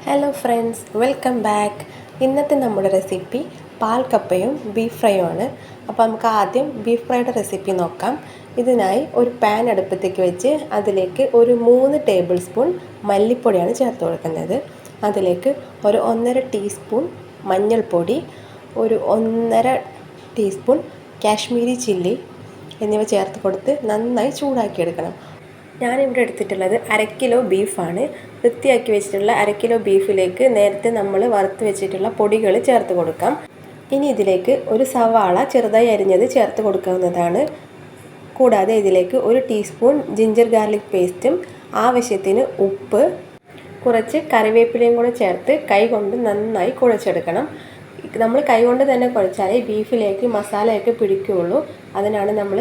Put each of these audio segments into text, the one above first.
Hello friends, welcome back. ഇന്നത്തെ നമ്മുടെ recipe പാൽ കപ്പയും ബീഫ് ഫ്രൈയും ആണ്. അപ്പോൾ നമുക്ക് ആദ്യം ബീഫ് ഫ്രൈയുടെ റെസിപ്പി നോക്കാം. ഇതിനായി ഒരു പാൻ അടുപ്പത്തേക്ക് വെച്ച് അതിലേക്ക് ഒരു 3 ടേബിൾ സ്പൂൺ മല്ലിപ്പൊടിയാണ് ചേർത്ത് കൊടുക്കുന്നത്. അതിലേക്ക് ഒരു 1.5 ടീസ്പൂൺ മഞ്ഞൾപ്പൊടി, ഒരു 1.5 ടീസ്പൂൺ കാശ്മീരി ചില്ലി എന്നിവ ചേർത്ത് കൊടുത്ത് നന്നായി ചൂടാക്കിയെടുക്കണം. ഞാനിവിടെ എടുത്തിട്ടുള്ളത് 1/2 കിലോ ബീഫാണ്. വൃത്തിയാക്കി വെച്ചിട്ടുള്ള 1/2 കിലോ ബീഫിലേക്ക് നേരത്തെ നമ്മൾ വറുത്ത് വെച്ചിട്ടുള്ള പൊടികൾ ചേർത്ത് കൊടുക്കാം. ഇനി ഇതിലേക്ക് ഒരു സവാള ചെറുതായി അരിഞ്ഞത് ചേർത്ത് കൊടുക്കാവുന്നതാണ്. കൂടാതെ ഇതിലേക്ക് 1 ടീസ്പൂൺ ജിഞ്ചർ ഗാർലിക് പേസ്റ്റും ആവശ്യത്തിന് ഉപ്പ്, കുറച്ച് കറിവേപ്പിലയും കൂടെ ചേർത്ത് കൈ കൊണ്ട് നന്നായി കുഴച്ചെടുക്കണം. നമ്മൾ കൈകൊണ്ട് തന്നെ കുഴച്ചാലേ ബീഫിലേക്ക് മസാലയൊക്കെ പിടിക്കുകയുള്ളൂ. അതിനാണ് നമ്മൾ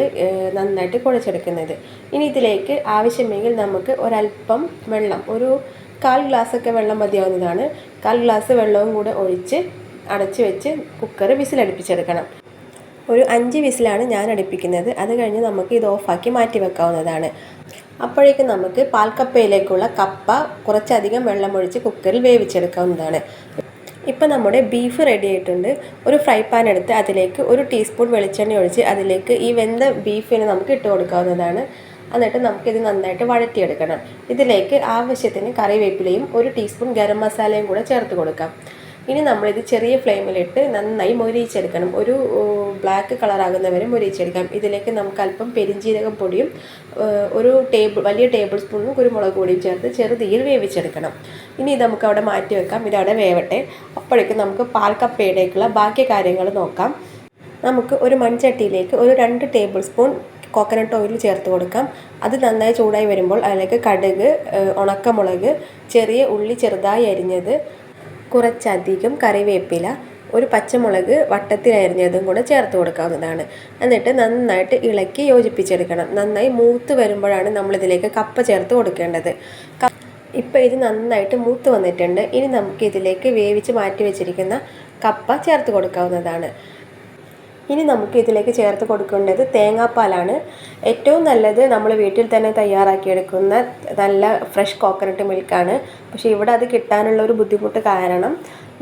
നന്നായിട്ട് കുഴച്ചെടുക്കുന്നത്. ഇനി ഇതിലേക്ക് ആവശ്യമെങ്കിൽ നമുക്ക് ഒരല്പം വെള്ളം, ഒരു 1/4 ഗ്ലാസ്സൊക്കെ വെള്ളം മതിയാവുന്നതാണ്. 1/4 ഗ്ലാസ് വെള്ളവും കൂടെ ഒഴിച്ച് അടച്ച് വെച്ച് കുക്കർ വിസിലടുപ്പിച്ചെടുക്കണം. ഒരു 5 വിസിലാണ് ഞാൻ അടുപ്പിക്കുന്നത്. അത് കഴിഞ്ഞ് നമുക്ക് ഇത് ഓഫാക്കി മാറ്റി വെക്കാവുന്നതാണ്. അപ്പോഴേക്കും നമുക്ക് പാൽക്കപ്പയിലേക്കുള്ള കപ്പ കുറച്ചധികം വെള്ളമൊഴിച്ച് കുക്കറിൽ വേവിച്ചെടുക്കാവുന്നതാണ്. ഇപ്പം നമ്മുടെ ബീഫ് റെഡി ആയിട്ടുണ്ട്. ഒരു ഫ്രൈ പാൻ എടുത്ത് അതിലേക്ക് 1 ടീസ്പൂൺ വെളിച്ചെണ്ണ ഒഴിച്ച് അതിലേക്ക് ഈ വെന്ത ബീഫിനെ നമുക്ക് ഇട്ട് കൊടുക്കാവുന്നതാണ്. എന്നിട്ട് നമുക്കിത് നന്നായിട്ട് വഴറ്റിയെടുക്കണം. ഇതിലേക്ക് ആവശ്യത്തിന് കറിവേപ്പിലയും 1 ടീസ്പൂൺ ഗരം മസാലയും കൂടെ ചേർത്ത് കൊടുക്കാം. ഇനി നമ്മളിത് ചെറിയ ഫ്ലെയിമിലിട്ട് നന്നായി മൊരിയിച്ചെടുക്കണം. ഒരു ബ്ലാക്ക് കളറാകുന്നവരെ മൊരിയിച്ചെടുക്കാം. ഇതിലേക്ക് നമുക്ക് അല്പം പെരിഞ്ജീരകം പൊടിയും വലിയ ടേബിൾ സ്പൂണും കുരുമുളക് പൊടിയും ചേർത്ത് ചെറുതീയിൽ വേവിച്ചെടുക്കണം. ഇനി ഇത് നമുക്ക് അവിടെ മാറ്റി വെക്കാം. ഇതവിടെ വേവട്ടെ. അപ്പോഴേക്കും നമുക്ക് പാൽക്കപ്പയിലേക്കുള്ള ബാക്കി കാര്യങ്ങൾ നോക്കാം. നമുക്ക് ഒരു മൺചട്ടിയിലേക്ക് ഒരു 2 ടേബിൾ സ്പൂൺ കോക്കനട്ട് ഓയിൽ ചേർത്ത് കൊടുക്കാം. അത് നന്നായി ചൂടായി വരുമ്പോൾ അതിലേക്ക് കടുക്, ഉണക്കമുളക്, ചെറിയ ഉള്ളി ചെറുതായി അരിഞ്ഞത്, കുറച്ചധികം കറിവേപ്പില, ഒരു പച്ചമുളക് വട്ടത്തിൽ അരിഞ്ഞതും കൂടെ ചേർത്ത് കൊടുക്കാവുന്നതാണ്. എന്നിട്ട് നന്നായിട്ട് ഇളക്കി യോജിപ്പിച്ചെടുക്കണം. നന്നായി മൂത്ത് വരുമ്പോഴാണ് നമ്മളിതിലേക്ക് കപ്പ ചേർത്ത് കൊടുക്കേണ്ടത്. ഇപ്പോൾ ഇത് നന്നായിട്ട് മൂത്ത് വന്നിട്ടുണ്ട്. ഇനി നമുക്ക് ഇതിലേക്ക് വേവിച്ച് മാറ്റി വെച്ചിരിക്കുന്ന കപ്പ ചേർത്ത് കൊടുക്കാവുന്നതാണ്. ഇനി നമുക്ക് ഇതിലേക്ക് ചേർത്ത് കൊടുക്കേണ്ടത് തേങ്ങാപ്പാലാണ്. ഏറ്റവും നല്ലത് നമ്മൾ വീട്ടിൽ തന്നെ തയ്യാറാക്കിയെടുക്കുന്ന നല്ല ഫ്രഷ് കോക്കനട്ട് മിൽക്കാണ്. പക്ഷേ ഇവിടെ അത് കിട്ടാനുള്ള ഒരു ബുദ്ധിമുട്ട് കാരണം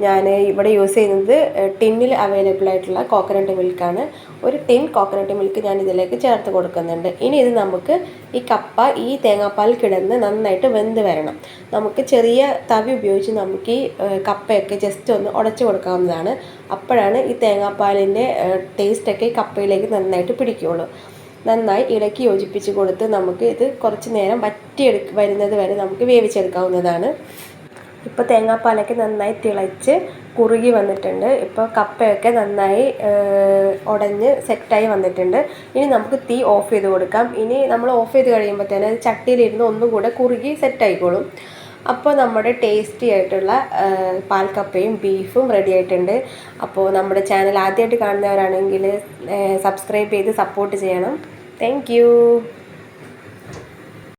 ഞാൻ ഇവിടെ യൂസ് ചെയ്യുന്നത് ടിന്നിൽ അവൈലബിൾ ആയിട്ടുള്ള കോക്കനട്ട് മിൽക്കാണ്. ഒരു ടിൻ കോക്കനട്ട് മിൽക്ക് ഞാൻ ഇതിലേക്ക് ചേർത്ത് കൊടുക്കുന്നുണ്ട്. ഇനി ഇത് നമുക്ക് ഈ കപ്പ ഈ തേങ്ങാപ്പാൽ കിടന്ന് നന്നായിട്ട് വെന്ത് വരണം. നമുക്ക് ചെറിയ തവി ഉപയോഗിച്ച് നമുക്ക് ഈ കപ്പയൊക്കെ ജസ്റ്റ് ഒന്ന് ഉടച്ചു കൊടുക്കാവുന്നതാണ്. അപ്പോഴാണ് ഈ തേങ്ങാപ്പാലിൻ്റെ ടേസ്റ്റൊക്കെ കപ്പയിലേക്ക് നന്നായിട്ട് പിടിക്കുകയുള്ളൂ. നന്നായി ഇളക്കി യോജിപ്പിച്ച് കൊടുത്ത് നമുക്ക് ഇത് കുറച്ച് നേരം വരുന്നത് വരെ നമുക്ക് വേവിച്ചെടുക്കാവുന്നതാണ്. ഇപ്പോൾ തേങ്ങാപ്പാലൊക്കെ നന്നായി തിളച്ച് കുറുകി വന്നിട്ടുണ്ട്. ഇപ്പോൾ കപ്പയൊക്കെ നന്നായി ഉടഞ്ഞ് സെറ്റായി വന്നിട്ടുണ്ട്. ഇനി നമുക്ക് തീ ഓഫ് ചെയ്ത് കൊടുക്കാം. ഇനി നമ്മൾ ഓഫ് ചെയ്ത് കഴിയുമ്പോൾ തന്നെ അത് ചട്ടിയിലിരുന്ന് ഒന്നും കൂടെ കുറുകി സെറ്റായിക്കോളും. അപ്പോൾ നമ്മുടെ ടേസ്റ്റി ആയിട്ടുള്ള പാൽക്കപ്പയും ബീഫും റെഡി ആയിട്ടുണ്ട്. അപ്പോൾ നമ്മുടെ ചാനൽ ആദ്യമായിട്ട് കാണുന്നവരാണെങ്കിൽ സബ്സ്ക്രൈബ് ചെയ്ത് സപ്പോർട്ട് ചെയ്യണം. താങ്ക്